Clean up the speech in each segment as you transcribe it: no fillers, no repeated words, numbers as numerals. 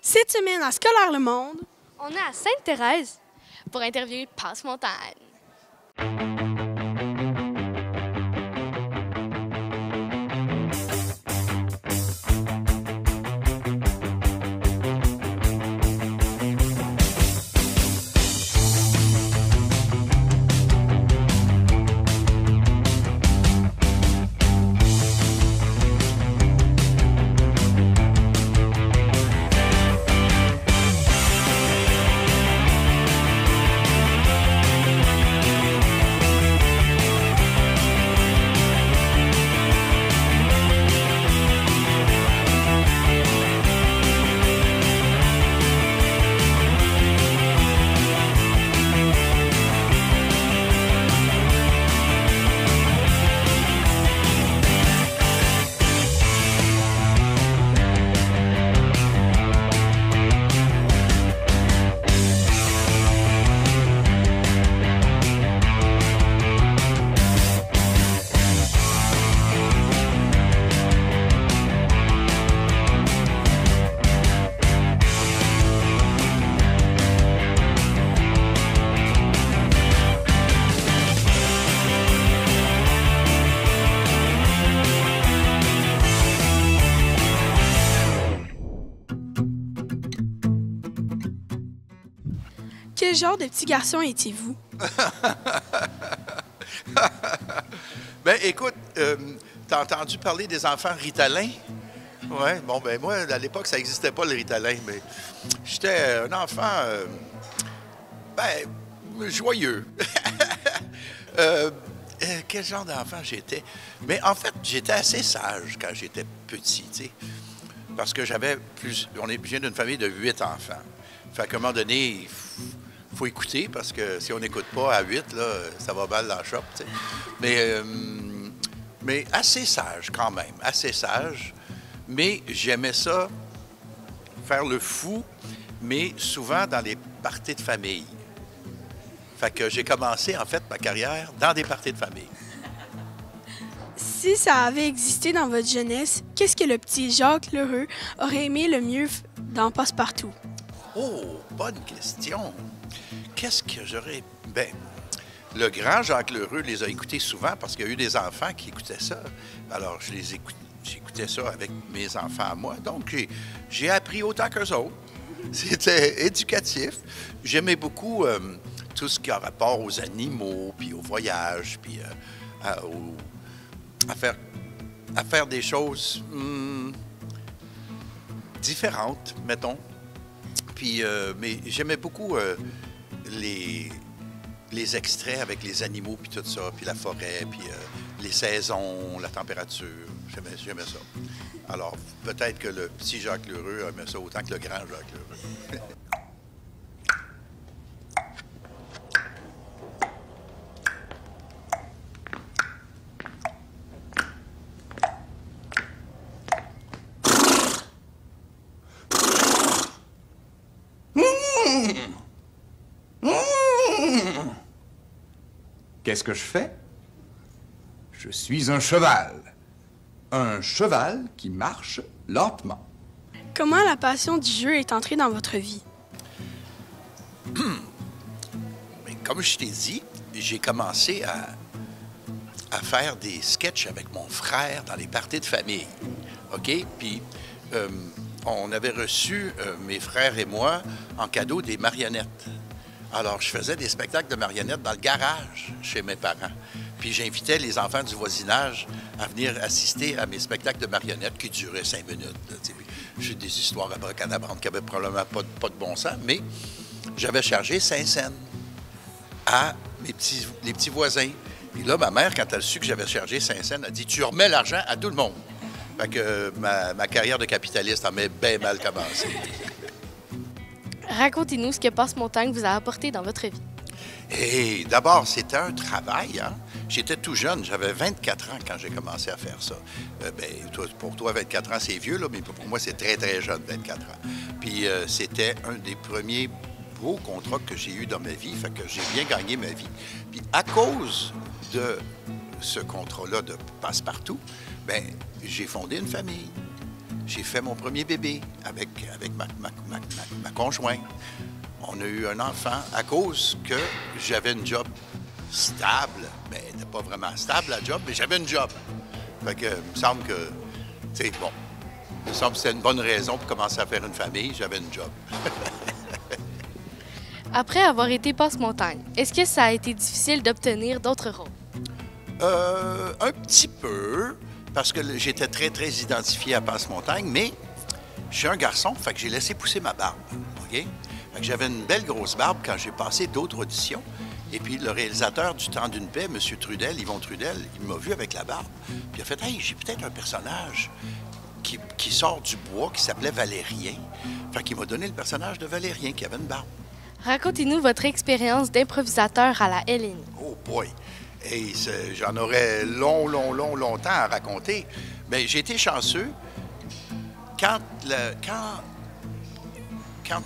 Cette semaine à Scolaire Le Monde, On est à Sainte-Thérèse pour interviewer Passe-Montagne. quel genre de petit garçon étiez-vous? Ben écoute, t'as entendu parler des enfants Ritalin? Oui, bon, ben moi, à l'époque, ça n'existait pas le Ritalin, mais j'étais un enfant, joyeux. Quel genre d'enfant j'étais? Mais en fait, j'étais assez sage quand j'étais petit, tu sais, parce que on est bien d'une famille de 8 enfants. Fait qu'à un moment donné, il faut écouter, parce que si on n'écoute pas à 8, là, ça va mal dans la shop, tu sais. Mais assez sage quand même, assez sage. Mais j'aimais ça, faire le fou, mais souvent dans les parties de famille. Fait que j'ai commencé, en fait, ma carrière dans des parties de famille. Si ça avait existé dans votre jeunesse, qu'est-ce que le petit Jacques Lheureux aurait aimé le mieux dans Passe-Partout? Oh, bonne question. Qu'est-ce que j'aurais... Ben, le grand Jacques Lheureux les a écoutés souvent parce qu'il y a eu des enfants qui écoutaient ça. Alors, j'écoutais ça avec mes enfants à moi. Donc, j'ai appris autant qu'eux autres. C'était éducatif. J'aimais beaucoup tout ce qui a rapport aux animaux, puis au voyage, puis à faire des choses différentes, mettons. Puis, mais j'aimais beaucoup les extraits avec les animaux, puis tout ça, puis la forêt, puis les saisons, la température. J'aimais ça. Alors, peut-être que le petit Jacques Lheureux aimait ça autant que le grand Jacques Lheureux. Qu'est-ce que je fais? Je suis un cheval. Un cheval qui marche lentement. Comment la passion du jeu est entrée dans votre vie? Mais comme je t'ai dit, j'ai commencé à faire des sketchs avec mon frère dans les parties de famille. OK? Puis, on avait reçu, mes frères et moi, en cadeau des marionnettes. Alors, je faisais des spectacles de marionnettes dans le garage chez mes parents. Puis, j'invitais les enfants du voisinage à venir assister à mes spectacles de marionnettes qui duraient 5 minutes. J'ai des histoires abracadabrantes qui n'avaient probablement pas de bon sens, mais j'avais chargé 5 cents à les petits voisins. Puis là, ma mère, quand elle a su que j'avais chargé 5 cents, elle a dit « Tu remets l'argent à tout le monde. » Fait que ma carrière de capitaliste a bien mal commencé. Racontez-nous ce que Passe-Montagne vous a apporté dans votre vie. Et d'abord, c'était un travail, hein? J'étais tout jeune, j'avais 24 ans quand j'ai commencé à faire ça. Pour toi, 24 ans, c'est vieux, là, mais pour moi, c'est très, très jeune, 24 ans. Puis c'était un des premiers beaux contrats que j'ai eu dans ma vie, fait que j'ai bien gagné ma vie. Puis à cause de ce contrat-là de Passe-Partout, j'ai fondé une famille. j'ai fait mon premier bébé avec ma conjointe. On a eu un enfant à cause que j'avais une job stable. Mais elle n'était pas vraiment stable, la job, mais j'avais une job. Fait que, il me semble que, tu sais, bon, il me semble que c'était une bonne raison pour commencer à faire une famille. J'avais une job. Après avoir été passe-montagne, est-ce que ça a été difficile d'obtenir d'autres rôles? Un petit peu, parce que j'étais très, très identifié à Passe-Montagne, mais je suis un garçon, fait que j'ai laissé pousser ma barbe, OK? Fait que j'avais une belle grosse barbe quand j'ai passé d'autres auditions. Et puis, le réalisateur du Temps d'une paix, M. Trudel, Yvon Trudel, il m'a vu avec la barbe. Puis il a fait « Hey, j'ai peut-être un personnage qui sort du bois, qui s'appelait Valérien. » Fait qu'il m'a donné le personnage de Valérien, qui avait une barbe. Racontez-nous votre expérience d'improvisateur à la LNI. Oh boy! Et j'en aurais longtemps à raconter. Mais j'ai été chanceux. Quand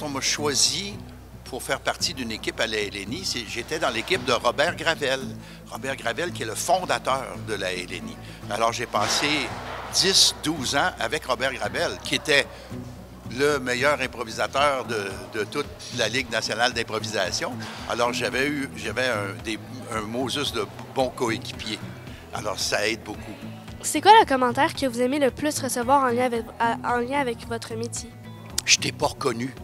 on m'a choisi pour faire partie d'une équipe à la LNI, j'étais dans l'équipe de Robert Gravel. Robert Gravel, qui est le fondateur de la LNI. Alors, j'ai passé 10-12 ans avec Robert Gravel, qui était le meilleur improvisateur de toute la Ligue nationale d'improvisation. Alors, j'avais un Moses de bons coéquipiers. Alors, ça aide beaucoup. C'est quoi le commentaire que vous aimez le plus recevoir en lien avec votre métier? Je t'ai pas reconnu.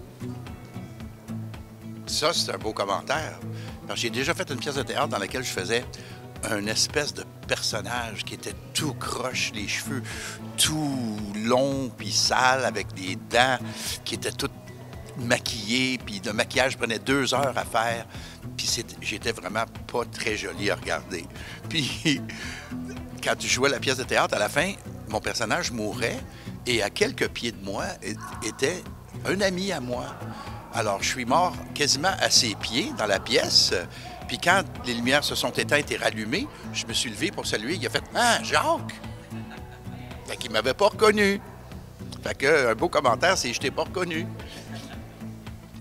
Ça, c'est un beau commentaire. Parce que j'ai déjà fait une pièce de théâtre dans laquelle je faisais un espèce de personnage qui était tout croche, les cheveux tout longs puis sales, avec des dents qui étaient toutes maquillées, puis le maquillage prenait 2 heures à faire. Puis j'étais vraiment pas très joli à regarder. Puis quand tu jouais la pièce de théâtre, à la fin, mon personnage mourait et à quelques pieds de moi était un ami à moi. Alors, je suis mort quasiment à ses pieds dans la pièce. Puis quand les lumières se sont éteintes et rallumées, je me suis levé pour saluer. Il a fait « Ah, Jacques! » Fait qu'il m'avait pas reconnu. Fait que un beau commentaire, c'est « Je t'ai pas reconnu. »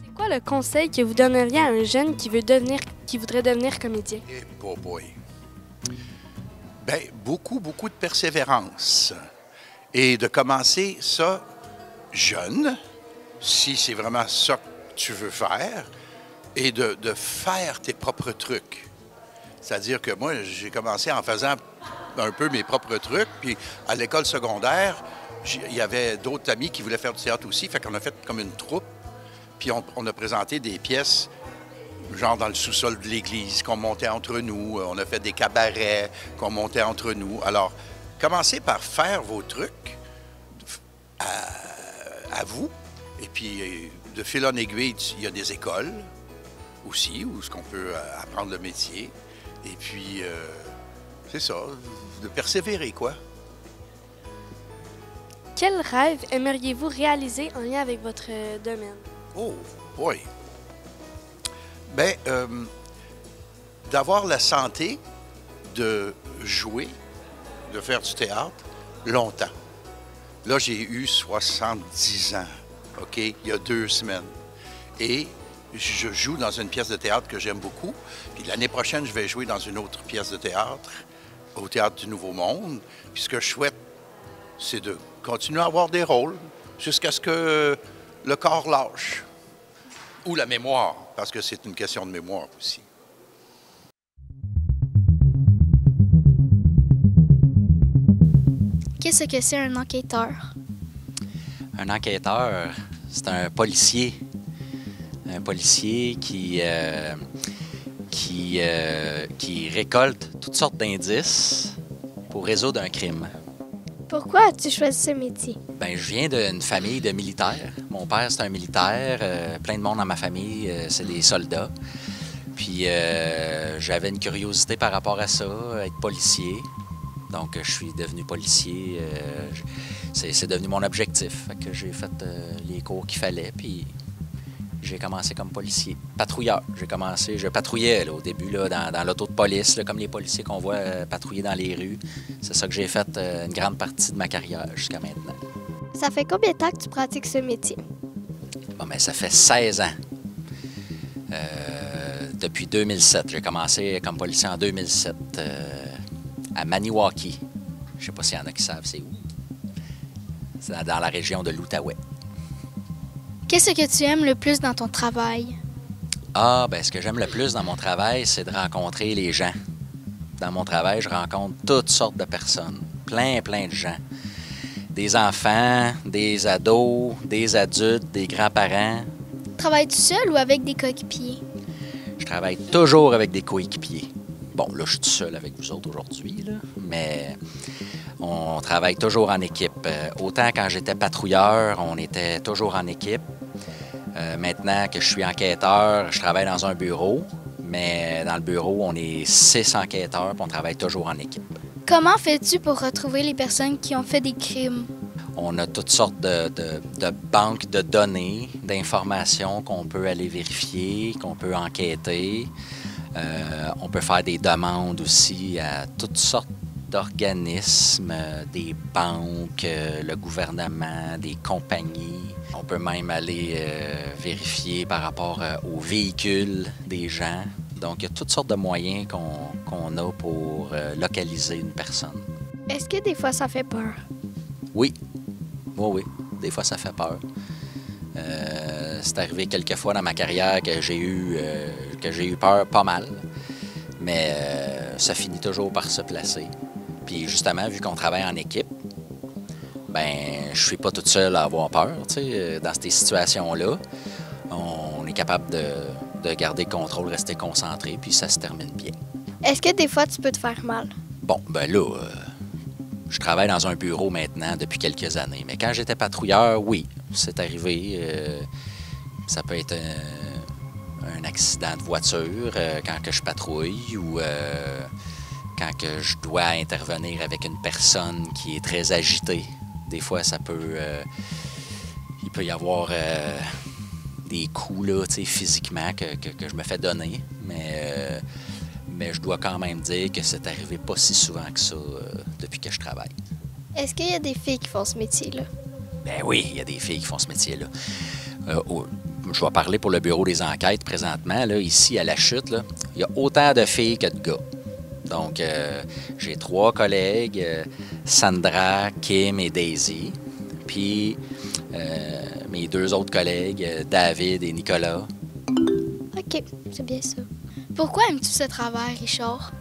C'est quoi le conseil que vous donneriez à un jeune qui voudrait devenir comédien? Eh, boy. Bien, beaucoup de persévérance. Et de commencer ça jeune, si c'est vraiment ça que tu veux faire, et de faire tes propres trucs. C'est-à-dire que moi, j'ai commencé en faisant un peu mes propres trucs, puis à l'école secondaire, il y avait d'autres amis qui voulaient faire du théâtre aussi, fait qu'on a fait comme une troupe, puis on a présenté des pièces, genre dans le sous-sol de l'église, qu'on montait entre nous, on a fait des cabarets qu'on montait entre nous. Alors, commencez par faire vos trucs à vous, et puis de fil en aiguille, il y a des écoles aussi, où est-ce qu'on peut apprendre le métier. Et puis, c'est ça, de persévérer, quoi. Quel rêve aimeriez-vous réaliser en lien avec votre domaine? Oh, boy! Bien, d'avoir la santé de jouer, de faire du théâtre longtemps. Là, j'ai eu 70 ans, OK, il y a 2 semaines. Et je joue dans une pièce de théâtre que j'aime beaucoup. Puis l'année prochaine, je vais jouer dans une autre pièce de théâtre, au Théâtre du Nouveau Monde. Puis ce que je souhaite, c'est de continuer à avoir des rôles jusqu'à ce que le corps lâche. Ou la mémoire, parce que c'est une question de mémoire aussi. Qu'est-ce que c'est un enquêteur? Un enquêteur, c'est un policier. Un policier qui récolte toutes sortes d'indices pour résoudre un crime. Pourquoi as-tu choisi ce métier? Ben, je viens d'une famille de militaires. Mon père, c'est un militaire. Plein de monde dans ma famille, c'est des soldats. Puis j'avais une curiosité par rapport à ça, être policier. Donc, je suis devenu policier. C'est devenu mon objectif. Fait que j'ai fait les cours qu'il fallait, puis j'ai commencé comme policier. Patrouilleur. Je patrouillais là, au début là, dans l'auto de police, là, comme les policiers qu'on voit patrouiller dans les rues. C'est ça que j'ai fait une grande partie de ma carrière jusqu'à maintenant. Ça fait combien de temps que tu pratiques ce métier? Bon, ben, ça fait 16 ans. Depuis 2007. J'ai commencé comme policier en 2007 à Maniwaki. Je ne sais pas s'il y en a qui savent c'est où. C'est dans la région de l'Outaouais. Qu'est-ce que tu aimes le plus dans ton travail? Ah, ben ce que j'aime le plus dans mon travail, c'est de rencontrer les gens. Dans mon travail, je rencontre toutes sortes de personnes, plein de gens. Des enfants, des ados, des adultes, des grands-parents. Travailles-tu seul ou avec des coéquipiers? Je travaille toujours avec des coéquipiers. Bon, là, je suis tout seul avec vous autres aujourd'hui, là, mais on travaille toujours en équipe. Autant quand j'étais patrouilleur, on était toujours en équipe. Maintenant que je suis enquêteur, je travaille dans un bureau, mais dans le bureau, on est 6 enquêteurs et on travaille toujours en équipe. Comment fais-tu pour retrouver les personnes qui ont fait des crimes? On a toutes sortes de banques de données, d'informations qu'on peut aller vérifier, qu'on peut enquêter. On peut faire des demandes aussi à toutes sortes d'organismes, des banques, le gouvernement, des compagnies. On peut même aller vérifier par rapport aux véhicules des gens. Donc, il y a toutes sortes de moyens qu'on a pour localiser une personne. Est-ce que des fois ça fait peur? Oui. Oui. Des fois, ça fait peur. C'est arrivé quelques fois dans ma carrière que j'ai eu peur pas mal. Mais ça finit toujours par se placer. Puis justement, vu qu'on travaille en équipe, ben je suis pas toute seule à avoir peur. Dans ces situations-là, on est capable de garder le contrôle, rester concentré, puis ça se termine bien. Est-ce que des fois tu peux te faire mal? Bon, ben là, je travaille dans un bureau maintenant depuis quelques années. Mais quand j'étais patrouilleur, oui, c'est arrivé. Ça peut être un accident de voiture quand que je patrouille ou quand que je dois intervenir avec une personne qui est très agitée. Des fois, il peut y avoir des coups là, physiquement que je me fais donner. Mais je dois quand même dire que c'est arrivé pas si souvent que ça depuis que je travaille. Est-ce qu'il y a des filles qui font ce métier-là? Ben oui, il y a des filles qui font ce métier-là. Je vais parler pour le bureau des enquêtes présentement. Là, ici, à La Chute, là, il y a autant de filles que de gars. Donc, j'ai 3 collègues, Sandra, Kim et Daisy. Puis, mes 2 autres collègues, David et Nicolas. OK, c'est bien ça. Pourquoi aimes-tu ce travail, Richard?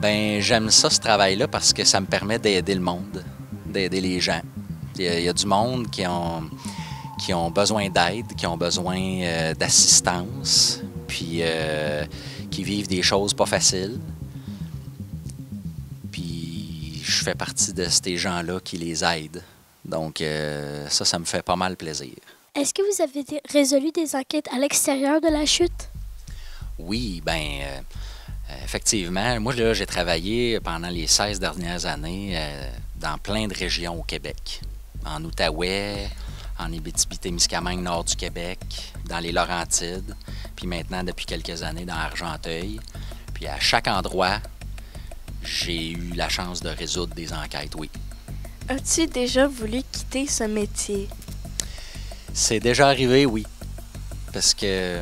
Ben j'aime ça, ce travail-là, parce que ça me permet d'aider le monde, d'aider les gens. Il y a du monde qui ont besoin d'aide, qui ont besoin d'assistance, puis qui vivent des choses pas faciles. Puis je fais partie de ces gens-là qui les aident. Donc ça me fait pas mal plaisir. Est-ce que vous avez résolu des enquêtes à l'extérieur de la chute? Oui, effectivement. Moi, là, j'ai travaillé pendant les 16 dernières années dans plein de régions au Québec. En Outaouais, en Abitibi-Témiscamingue, nord du Québec, dans les Laurentides, puis maintenant, depuis quelques années, dans Argenteuil. Puis à chaque endroit, j'ai eu la chance de résoudre des enquêtes, oui. As-tu déjà voulu quitter ce métier? C'est déjà arrivé, oui. Parce que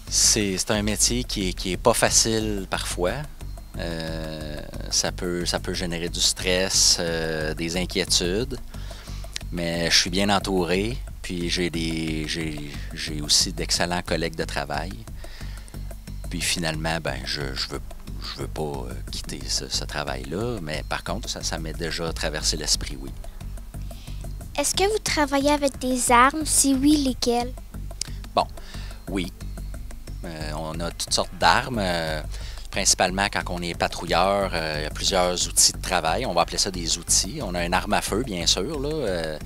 c'est un métier qui est pas facile parfois. Ça peut générer du stress, des inquiétudes. Mais je suis bien entouré. Puis j'ai aussi d'excellents collègues de travail. Puis finalement, je veux pas quitter ce travail-là. Mais par contre, ça m'est déjà traversé l'esprit, oui. Est-ce que vous travaillez avec des armes? Si oui, lesquelles? Bon, oui. On a toutes sortes d'armes. Principalement, quand on est patrouilleur, il y a plusieurs outils de travail. On va appeler ça des outils. On a une arme à feu, bien sûr, là,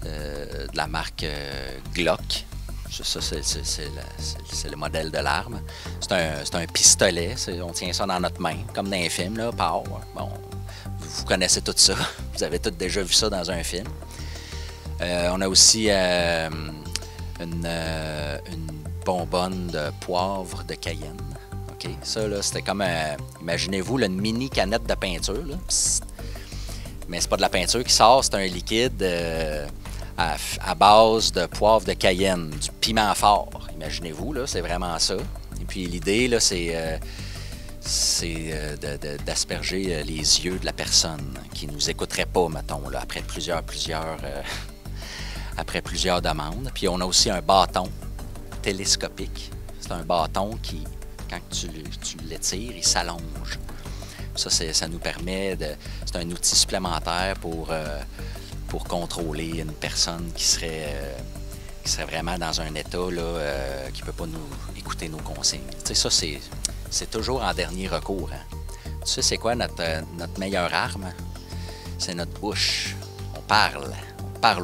de la marque Glock. Ça, c'est le modèle de l'arme. C'est un pistolet. On tient ça dans notre main, comme dans un film, là, Bon, vous connaissez tout ça. Vous avez tous déjà vu ça dans un film. On a aussi une bonbonne de poivre de Cayenne. OK? Ça, là, c'était comme, imaginez-vous, une mini canette de peinture. Là. Mais c'est pas de la peinture qui sort, c'est un liquide à base de poivre de Cayenne, du piment fort. Imaginez-vous, là, c'est vraiment ça. Et puis l'idée, là, c'est c'est d'asperger les yeux de la personne qui ne nous écouterait pas, mettons, là, après plusieurs demandes. Puis on a aussi un bâton télescopique. C'est un bâton qui, quand tu l'étires, il s'allonge. Ça nous permet c'est un outil supplémentaire pour contrôler une personne qui serait vraiment dans un état là, qui ne peut pas nous écouter nos consignes. Tu sais, ça, c'est toujours en dernier recours. Hein. Tu sais, c'est quoi notre meilleure arme? C'est notre bouche. On parle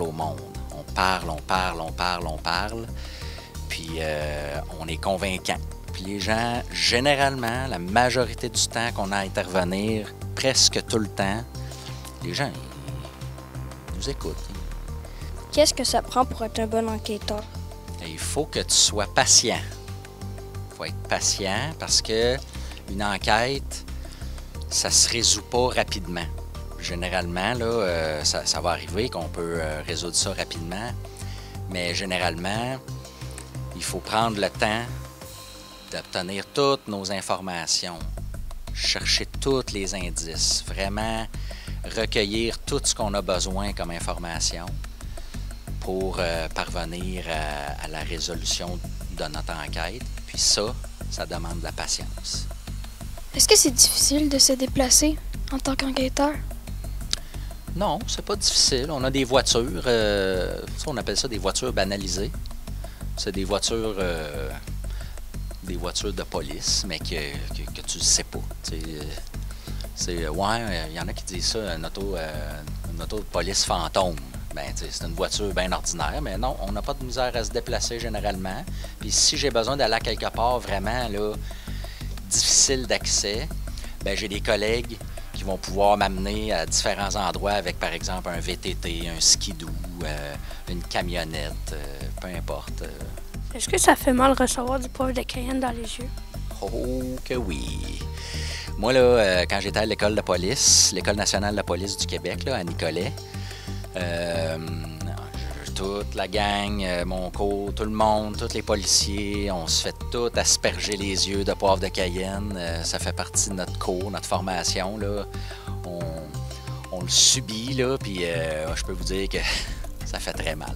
au monde. On parle. Puis on est convaincant. Puis les gens, généralement, la majorité du temps qu'on a à intervenir, presque tout le temps, les gens, ils nous écoutent. Qu'est-ce que ça prend pour être un bon enquêteur? Et il faut que tu sois patient. Il faut être patient parce que une enquête, ça se résout pas rapidement. Généralement, là, ça va arriver qu'on peut résoudre ça rapidement, mais généralement, il faut prendre le temps d'obtenir toutes nos informations, chercher tous les indices, vraiment recueillir tout ce qu'on a besoin comme information pour parvenir à la résolution de notre enquête. Puis ça demande de la patience. Est-ce que c'est difficile de se déplacer en tant qu'enquêteur? Non, c'est pas difficile. On a des voitures, on appelle ça des voitures banalisées. C'est des voitures de police, mais que tu ne sais pas. Il y en a qui disent ça, une auto de police fantôme. Ben, c'est une voiture bien ordinaire, mais non, on n'a pas de misère à se déplacer généralement. Puis si j'ai besoin d'aller à quelque part vraiment là, difficile d'accès, ben, j'ai des collègues qui vont pouvoir m'amener à différents endroits avec, par exemple, un VTT, un skidoo, une camionnette, peu importe. Est-ce que ça fait mal recevoir du poivre de Cayenne dans les yeux? Oh que oui! Moi, là, quand j'étais à l'école de police, l'École nationale de police du Québec, là, à Nicolet, toute la gang, mon cours, tout le monde, tous les policiers, on se fait tout asperger les yeux de poivre de Cayenne. Ça fait partie de notre cours, notre formation, là. On le subit, là, puis je peux vous dire que ça fait très mal.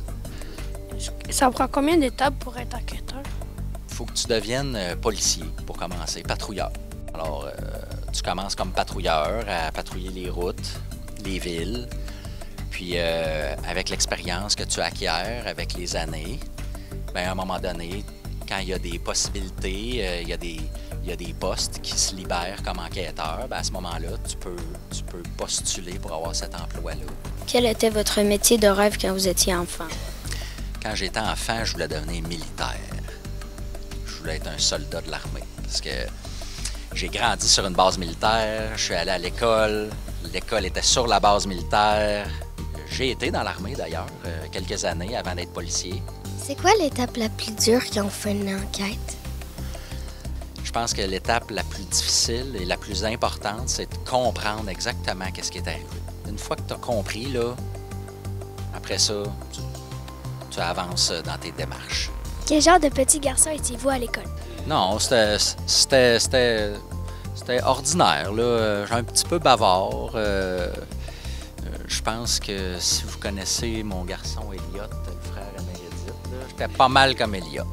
Ça prend combien d'étapes pour être enquêteur? Il faut que tu deviennes policier pour commencer, patrouilleur. Alors, tu commences comme patrouilleur à patrouiller les routes, les villes. Puis, avec l'expérience que tu acquiers avec les années, bien, à un moment donné, quand il y a des possibilités, il y a des postes qui se libèrent comme enquêteur, bien, à ce moment-là, tu peux postuler pour avoir cet emploi-là. Quel était votre métier de rêve quand vous étiez enfant? Quand j'étais enfant, je voulais devenir militaire. Je voulais être un soldat de l'armée. Parce que j'ai grandi sur une base militaire, je suis allé à l'école, l'école était sur la base militaire. J'ai été dans l'armée d'ailleurs, quelques années avant d'être policier. C'est quoi l'étape la plus dure quand on fait une enquête? Je pense que l'étape la plus difficile et la plus importante, c'est de comprendre exactement qu'est-ce qui est arrivé. Une fois que tu as compris, là, après ça, tu avances dans tes démarches. Quel genre de petit garçon étiez-vous à l'école? Non, c'était ordinaire, là. Un petit peu bavard. Je pense que si vous connaissez mon garçon Elliot, le frère à Meredith, j'étais pas mal comme Elliot.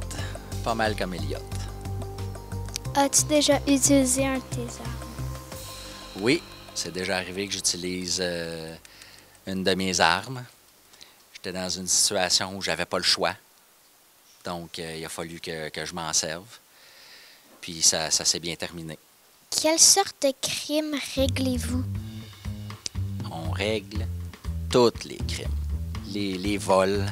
Pas mal comme Elliot. As-tu déjà utilisé un de tes armes? Oui, c'est déjà arrivé que j'utilise une de mes armes. J'étais dans une situation où j'avais pas le choix. Donc, il a fallu que je m'en serve. Puis ça s'est bien terminé. Quelle sorte de crime réglez-vous? On règle tous les crimes. Les vols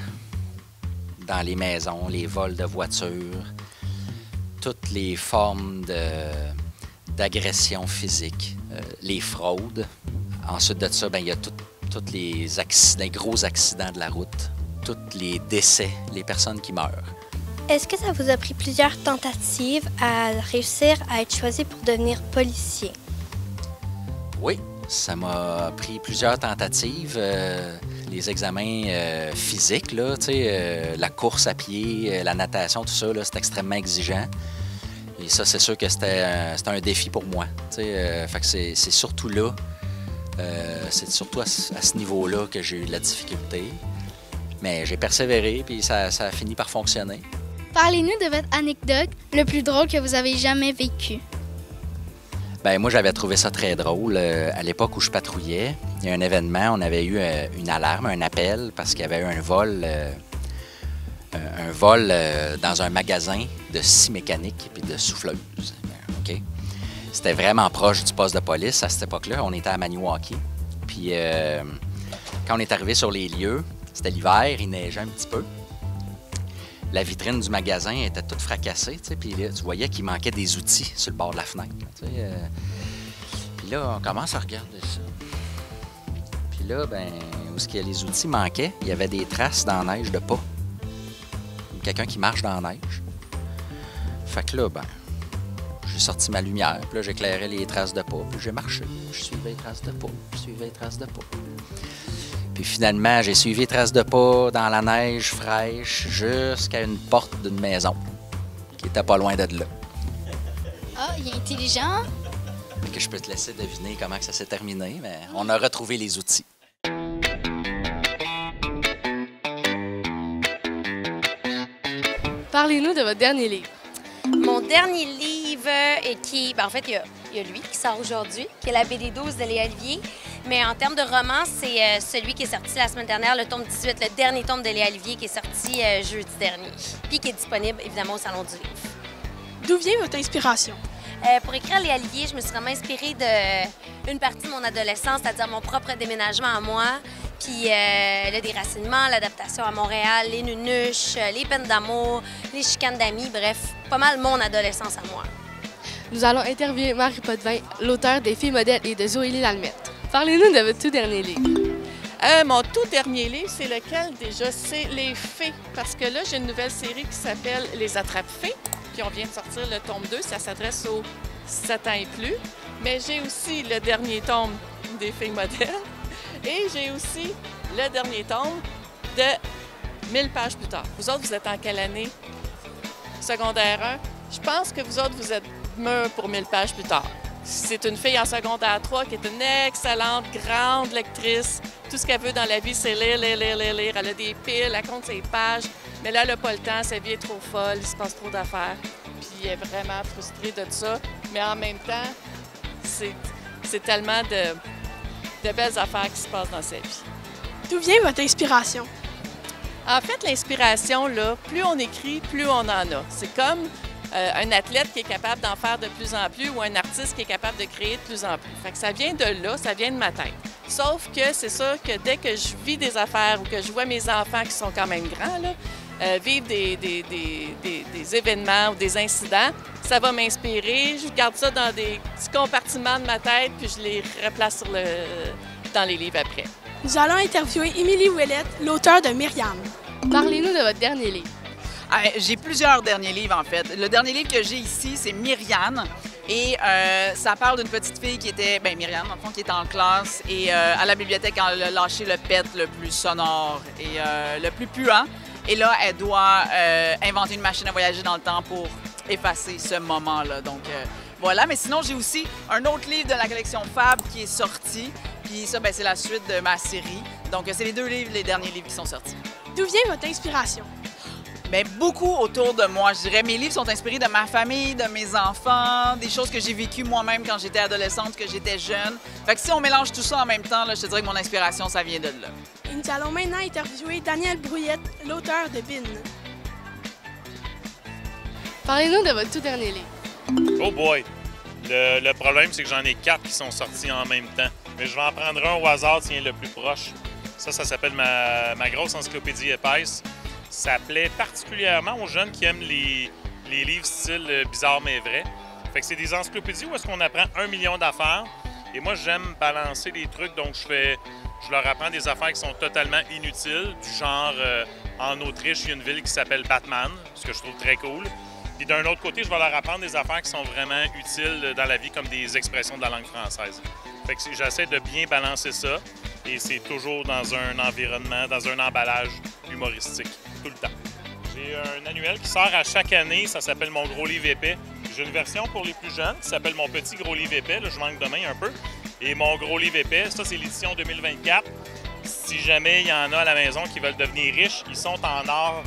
dans les maisons, les vols de voitures, toutes les formes d'agression physique, les fraudes. Ensuite de ça, il y a tous les gros accidents de la route, tous les décès, les personnes qui meurent. Est-ce que ça vous a pris plusieurs tentatives à réussir à être choisi pour devenir policier? Oui, ça m'a pris plusieurs tentatives. Les examens physiques, là, la course à pied, la natation, tout ça, c'est extrêmement exigeant. Et ça, c'est sûr que c'était un défi pour moi. Fait que c'est surtout là, c'est surtout à ce niveau-là que j'ai eu de la difficulté. Mais j'ai persévéré, puis ça a fini par fonctionner. Parlez-nous de votre anecdote le plus drôle que vous avez jamais vécu. Bien, moi, j'avais trouvé ça très drôle. À l'époque où je patrouillais, il y a un événement, on avait eu une alarme, un appel, parce qu'il y avait eu un vol dans un magasin de scie mécanique et de souffleuses. OK? C'était vraiment proche du poste de police à cette époque-là. On était à Maniwaki. Puis, quand on est arrivé sur les lieux, c'était l'hiver, il neigeait un petit peu. La vitrine du magasin était toute fracassée, puis là, tu voyais qu'il manquait des outils sur le bord de la fenêtre. Puis là, on commence à regarder ça. Puis là, où est-ce que les outils manquaient, il y avait des traces dans la neige de pas. Comme quelqu'un qui marche dans la neige. Fait que là, j'ai sorti ma lumière, puis là, j'éclairais les traces de pas, puis j'ai marché. Je suivais les traces de pas, Puis finalement, j'ai suivi les traces de pas dans la neige fraîche jusqu'à une porte d'une maison qui était pas loin de là. Ah, il est intelligent. Fait que je peux te laisser deviner comment que ça s'est terminé, mais on a retrouvé les outils. Parlez-nous de votre dernier livre. Mon dernier livre, en fait, il y a lui qui sort aujourd'hui, qui est La BD 12 de Léa Olivier. Mais en termes de roman, c'est celui qui est sorti la semaine dernière, le tome 18, le dernier tome de Léa Olivier qui est sorti jeudi dernier, puis qui est disponible évidemment au Salon du Livre. D'où vient votre inspiration? Pour écrire Léa Olivier, je me suis vraiment inspirée d'une partie de mon adolescence, c'est-à-dire mon propre déménagement à moi, puis le déracinement, l'adaptation à Montréal, les nunuches, les peines d'amour, les chicanes d'amis, bref, pas mal mon adolescence à moi. Nous allons interviewer Marie Potvin, l'auteure des Filles modèles et de Zoélie Lalmette. Parlez-nous de votre tout dernier livre. Mon tout dernier livre, c'est lequel déjà? C'est Les Fées, parce que là, j'ai une nouvelle série qui s'appelle Les Attrape-Fées, puis on vient de sortir le tome 2, ça s'adresse aux 7 ans et plus. Mais j'ai aussi le dernier tome des Filles modèles et j'ai aussi le dernier tome de 1000 pages plus tard. Vous autres, vous êtes en quelle année? Secondaire 1? Je pense que vous autres, vous êtes mûrs pour 1000 pages plus tard. C'est une fille en secondaire 3 qui est une excellente, grande lectrice. Tout ce qu'elle veut dans la vie, c'est lire, lire, lire, lire, lire. Elle a des piles, elle compte ses pages. Mais là, elle n'a pas le temps, sa vie est trop folle, il se passe trop d'affaires. Puis elle est vraiment frustrée de ça. Mais en même temps, c'est tellement de belles affaires qui se passent dans sa vie. D'où vient votre inspiration? En fait, l'inspiration, là, plus on écrit, plus on en a. C'est comme un athlète qui est capable d'en faire de plus en plus ou un artiste qui est capable de créer de plus en plus. Fait que ça vient de là, ça vient de ma tête. Sauf que c'est sûr que dès que je vis des affaires ou que je vois mes enfants qui sont quand même grands, là, vivre des événements ou des incidents, ça va m'inspirer. Je garde ça dans des petits compartiments de ma tête puis je les replace dans les livres après. Nous allons interviewer Émilie Ouellette, l'auteure de Myriam. Parlez-nous de votre dernier livre. J'ai plusieurs derniers livres, en fait. Le dernier livre que j'ai ici, c'est Myriam. Et ça parle d'une petite fille qui était, Myriam, dans le fond, qui était en classe et à la bibliothèque, elle a lâché le pet le plus sonore et le plus puant. Et là, elle doit inventer une machine à voyager dans le temps pour effacer ce moment-là. Donc, voilà. Mais sinon, j'ai aussi un autre livre de la collection Fab qui est sorti. Puis ça, c'est la suite de ma série. Donc, c'est les deux livres, les derniers livres qui sont sortis. D'où vient votre inspiration? Bien, beaucoup autour de moi, je dirais. Mes livres sont inspirés de ma famille, de mes enfants, des choses que j'ai vécues moi-même quand j'étais adolescente, que j'étais jeune. Fait que si on mélange tout ça en même temps, là, je te dirais que mon inspiration, ça vient de là. Et nous allons maintenant interviewer Daniel Brouillette, l'auteur de Bin. Parlez-nous de votre tout dernier livre. Oh boy! Le problème, c'est que j'en ai 4 qui sont sortis en même temps. Mais je vais en prendre un au hasard, tiens, le plus proche. Ça s'appelle ma grosse encyclopédie épaisse. Ça plaît particulièrement aux jeunes qui aiment les livres style bizarre mais vrai. Fait que c'est des encyclopédies où est-ce qu'on apprend 1 million d'affaires. Et moi, j'aime balancer des trucs, donc je leur apprends des affaires qui sont totalement inutiles, du genre en Autriche, il y a une ville qui s'appelle Batman, ce que je trouve très cool. Puis d'un autre côté, je vais leur apprendre des affaires qui sont vraiment utiles dans la vie, comme des expressions de la langue française. Fait que j'essaie de bien balancer ça, et c'est toujours dans un environnement, dans un emballage humoristique, tout le temps. J'ai un annuel qui sort à chaque année, ça s'appelle Mon gros livre épais. J'ai une version pour les plus jeunes qui s'appelle Mon petit gros livre épais. Là, je manque de main un peu. Et Mon gros livre épais, ça, c'est l'édition 2024. Si jamais il y en a à la maison qui veulent devenir riches, ils sont en or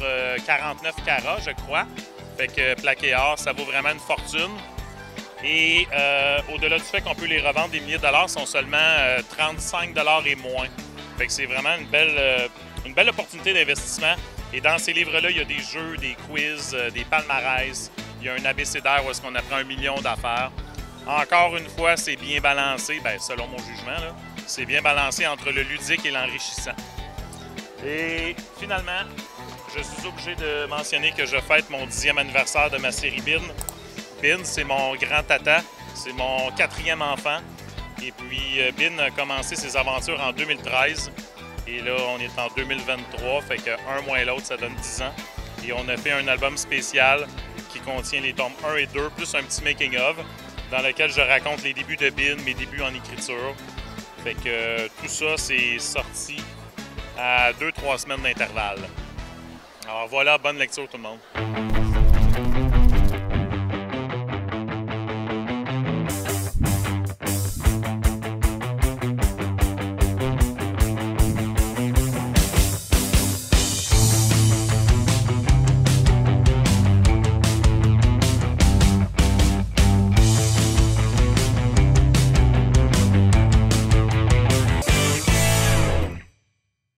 49 carats, je crois. Fait que plaqué or, ça vaut vraiment une fortune. Et au-delà du fait qu'on peut les revendre des milliers de dollars, sont seulement 35 $ et moins. Fait que c'est vraiment une belle opportunité d'investissement. Et dans ces livres-là, il y a des jeux, des quiz, des palmarès. Il y a un abécédaire où est-ce qu'on apprend 1 million d'affaires. Encore une fois, c'est bien balancé, bien, selon mon jugement, c'est bien balancé entre le ludique et l'enrichissant. Et finalement, je suis obligé de mentionner que je fête mon 10e anniversaire de ma série Bin. Bin, c'est mon grand tata, c'est mon 4e enfant. Et puis, Bin a commencé ses aventures en 2013. Et là, on est en 2023, fait qu'un moins l'autre, ça donne 10 ans. Et on a fait un album spécial qui contient les tomes 1 et 2, plus un petit making-of, dans lequel je raconte les débuts de Bin, mes débuts en écriture. Fait que tout ça, c'est sorti à 2-3 semaines d'intervalle. Alors voilà, bonne lecture tout le monde.